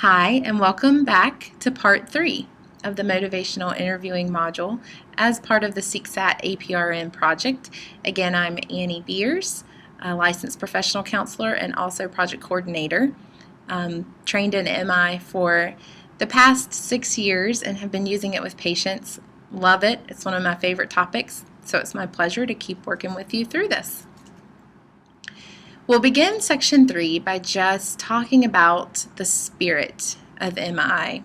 Hi, and welcome back to part 3 of the Motivational Interviewing module as part of the SECSAT-APRN project. Again, I'm Annie Beers, a licensed professional counselor and also project coordinator. Trained in MI for the past 6 years and have been using it with patients. Love it. It's one of my favorite topics, so it's my pleasure to keep working with you through this. We'll begin section 3 by just talking about the spirit of MI.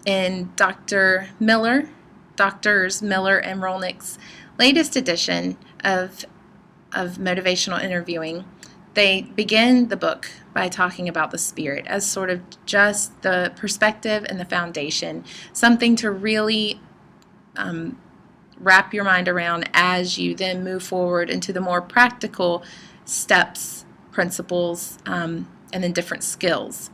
In Doctors Miller and Rolnick's latest edition of motivational interviewing, they begin the book by talking about the spirit as sort of just the perspective and the foundation, something to really wrap your mind around as you then move forward into the more practical steps, principles, and then different skills.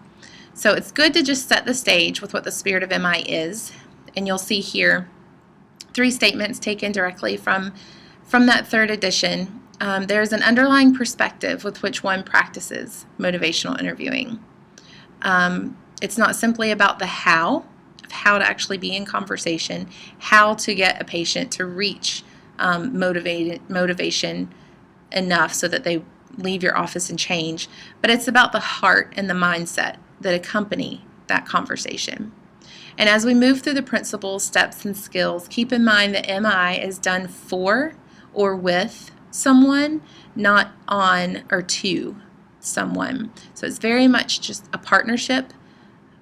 So it's good to just set the stage with what the spirit of MI is, and you'll see here 3 statements taken directly from that 3rd edition. There's an underlying perspective with which one practices motivational interviewing. It's not simply about the how to actually be in conversation, how to get a patient to reach motivation enough so that they leave your office and change, but it's about the heart and the mindset that accompany that conversation. And as we move through the principles, steps, and skills, keep in mind that MI is done for or with someone, not on or to someone. So it's very much just a partnership.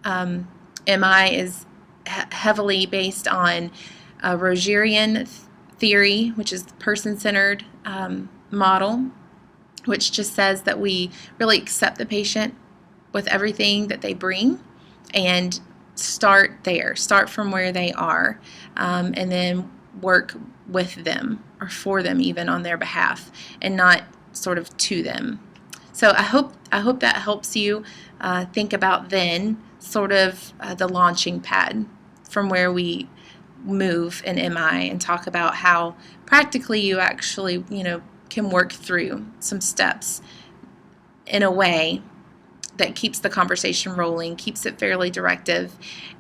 MI is heavily based on Rogerian theory, which is the person-centered model, which just says that we really accept the patient with everything that they bring and start from where they are, and then work with them or for them even on their behalf and not sort of to them. So I hope that helps you think about then sort of the launching pad from where we move in MI and talk about how practically you actually can work through some steps in a way that keeps the conversation rolling, keeps it fairly directive,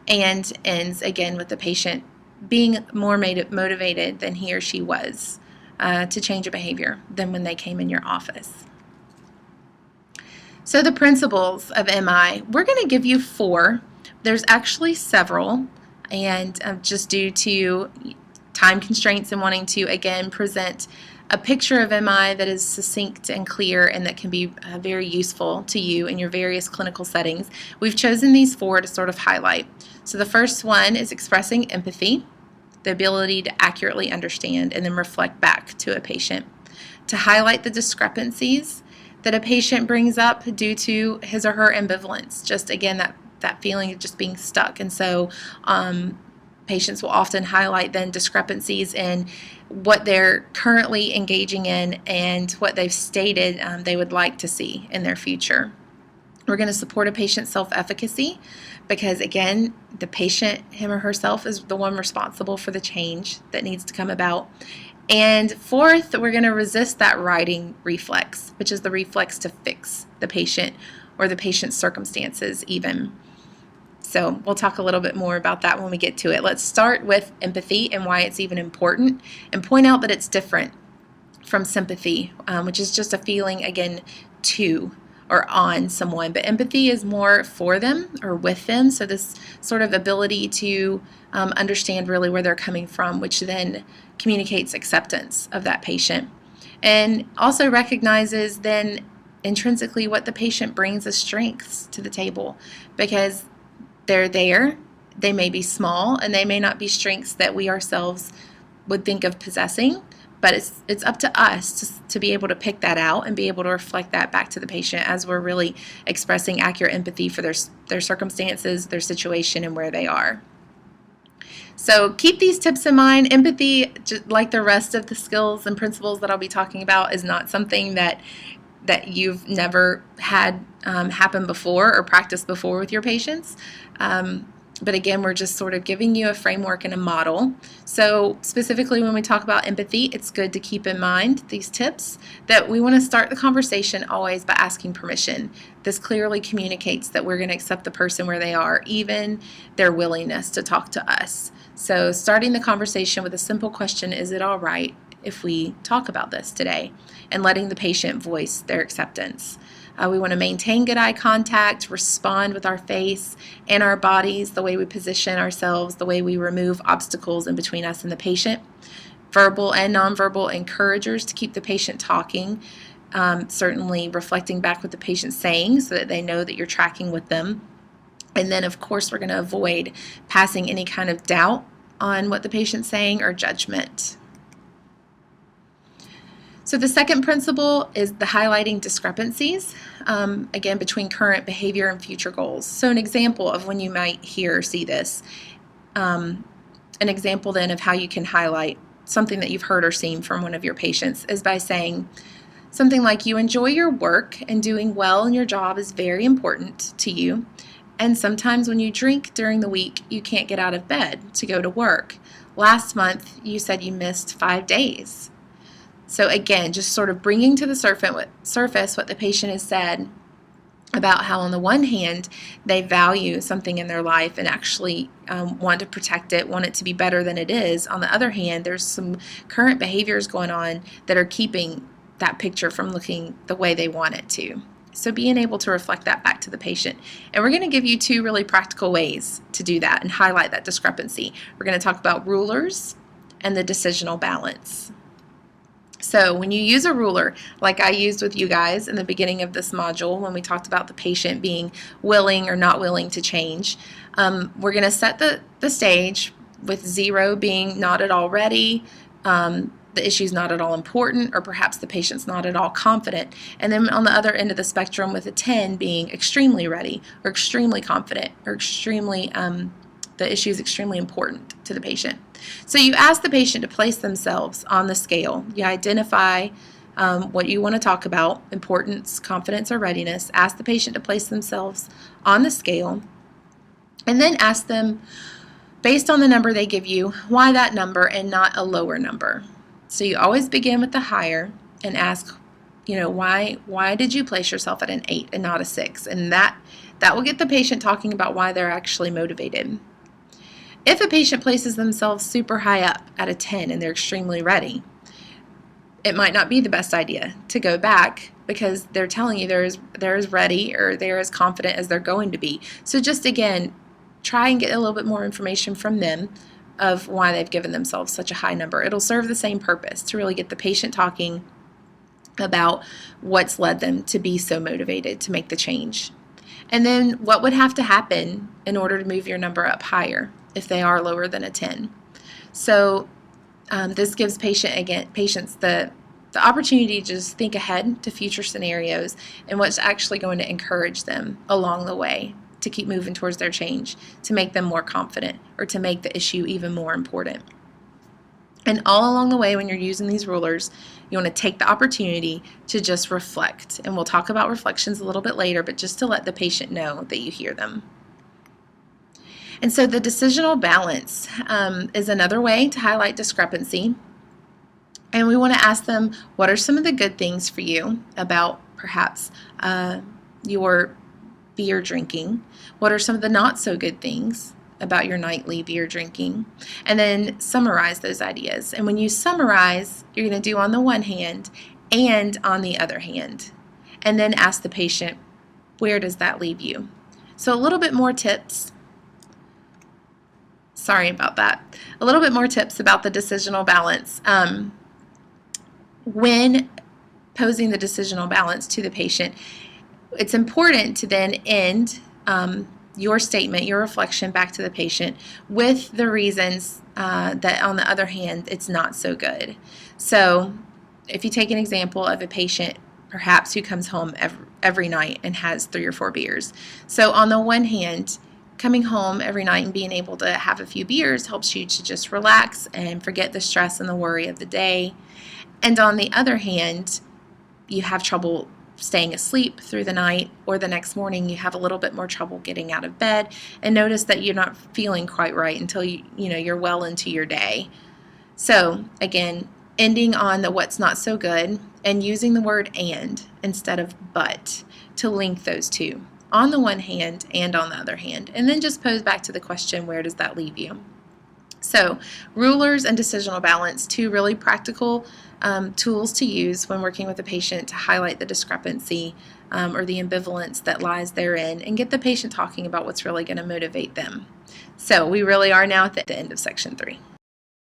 and ends again with the patient being more motivated than he or she was to change a behavior than when they came in your office. So the principles of MI, we're going to give you 4. There's actually several, and just due to time constraints and wanting to again present a picture of MI that is succinct and clear and that can be very useful to you in your various clinical settings, we've chosen these 4 to sort of highlight. So the first one is expressing empathy, the ability to accurately understand and then reflect back to a patient, to highlight the discrepancies that a patient brings up due to his or her ambivalence, just again that feeling of just being stuck. And so patients will often highlight then discrepancies in what they're currently engaging in and what they've stated they would like to see in their future. We're going to support a patient's self-efficacy because, again, the patient, him or herself, is the one responsible for the change that needs to come about. And 4th, we're going to resist that righting reflex, which is the reflex to fix the patient or the patient's circumstances even. So we'll talk a little bit more about that when we get to it. Let's start with empathy and why it's even important and point out that it's different from sympathy, which is just a feeling, again, to or on someone. But empathy is more for them or with them. So this sort of ability to understand really where they're coming from, which then communicates acceptance of that patient. And also recognizes then intrinsically what the patient brings as strengths to the table, because they're there, they may be small, and they may not be strengths that we ourselves would think of possessing, but it's up to us to be able to pick that out and be able to reflect that back to the patient as we're really expressing accurate empathy for their circumstances, their situation, and where they are. So keep these tips in mind. Empathy, just like the rest of the skills and principles that I'll be talking about, is not something that you've never had happen before or practiced before with your patients. But again, we're just sort of giving you a framework and a model. So specifically when we talk about empathy, it's good to keep in mind these tips, that we want to start the conversation always by asking permission. This clearly communicates that we're going to accept the person where they are, even their willingness to talk to us. So starting the conversation with a simple question, is it all right if we talk about this today? And letting the patient voice their acceptance. We want to maintain good eye contact, respond with our face and our bodies, the way we position ourselves, the way we remove obstacles in between us and the patient. Verbal and nonverbal encouragers to keep the patient talking, certainly reflecting back what the patient's saying so that they know that you're tracking with them. And then, of course, we're going to avoid passing any kind of doubt on what the patient's saying or judgment. So the second principle is the highlighting discrepancies, again, between current behavior and future goals. So an example of when you might hear or see this, an example then of how you can highlight something that you've heard or seen from one of your patients is by saying something like, you enjoy your work and doing well in your job is very important to you. And sometimes when you drink during the week, you can't get out of bed to go to work. Last month, you said you missed 5 days. So again, just sort of bringing to the surface what the patient has said about how on the one hand, they value something in their life and actually want to protect it, want it to be better than it is. On the other hand, there's some current behaviors going on that are keeping that picture from looking the way they want it to. So being able to reflect that back to the patient. And we're going to give you 2 really practical ways to do that and highlight that discrepancy. We're going to talk about rulers and the decisional balance. So when you use a ruler, like I used with you guys in the beginning of this module when we talked about the patient being willing or not willing to change, we're going to set the stage with 0 being not at all ready, the issue's not at all important, or perhaps the patient's not at all confident. And then on the other end of the spectrum with a 10 being extremely ready or extremely confident or extremely, the issue is extremely important to the patient. So you ask the patient to place themselves on the scale. You identify what you want to talk about, importance, confidence, or readiness. Ask the patient to place themselves on the scale, and then ask them, based on the number they give you, why that number and not a lower number. So you always begin with the higher and ask, why did you place yourself at an 8 and not a 6? And that will get the patient talking about why they're actually motivated. If a patient places themselves super high up at a 10 and they're extremely ready, it might not be the best idea to go back because they're telling you they're as ready or they're as confident as they're going to be. So just again, try and get a little bit more information from them of why they've given themselves such a high number. It'll serve the same purpose to really get the patient talking about what's led them to be so motivated to make the change. And then what would have to happen in order to move your number up higher if they are lower than a 10. So this gives patients the opportunity to just think ahead to future scenarios and what's actually going to encourage them along the way to keep moving towards their change, to make them more confident or to make the issue even more important. And all along the way when you're using these rulers, you want to take the opportunity to just reflect. And we'll talk about reflections a little bit later, but just to let the patient know that you hear them. And so the decisional balance is another way to highlight discrepancy. And we want to ask them, what are some of the good things for you about perhaps your beer drinking? What are some of the not so good things about your nightly beer drinking? And then summarize those ideas. And when you summarize, you're going to do on the one hand and on the other hand. And then ask the patient, where does that leave you? So a little bit more tips. Sorry about that. A little bit more tips about the decisional balance. When posing the decisional balance to the patient, it's important to then end your statement, your reflection back to the patient with the reasons that on the other hand, it's not so good. So if you take an example of a patient perhaps who comes home every night and has 3 or 4 beers. So on the one hand, coming home every night and being able to have a few beers helps you to just relax and forget the stress and the worry of the day. And on the other hand, you have trouble staying asleep through the night, or the next morning you have a little bit more trouble getting out of bed, and notice that you're not feeling quite right until you're well into your day. So again, ending on the what's not so good and using the word and instead of but to link those two on the one hand and on the other hand, and then just pose back to the question, where does that leave you? So rulers and decisional balance, two really practical tools to use when working with a patient to highlight the discrepancy or the ambivalence that lies therein and get the patient talking about what's really going to motivate them. So we really are now at the end of section 3.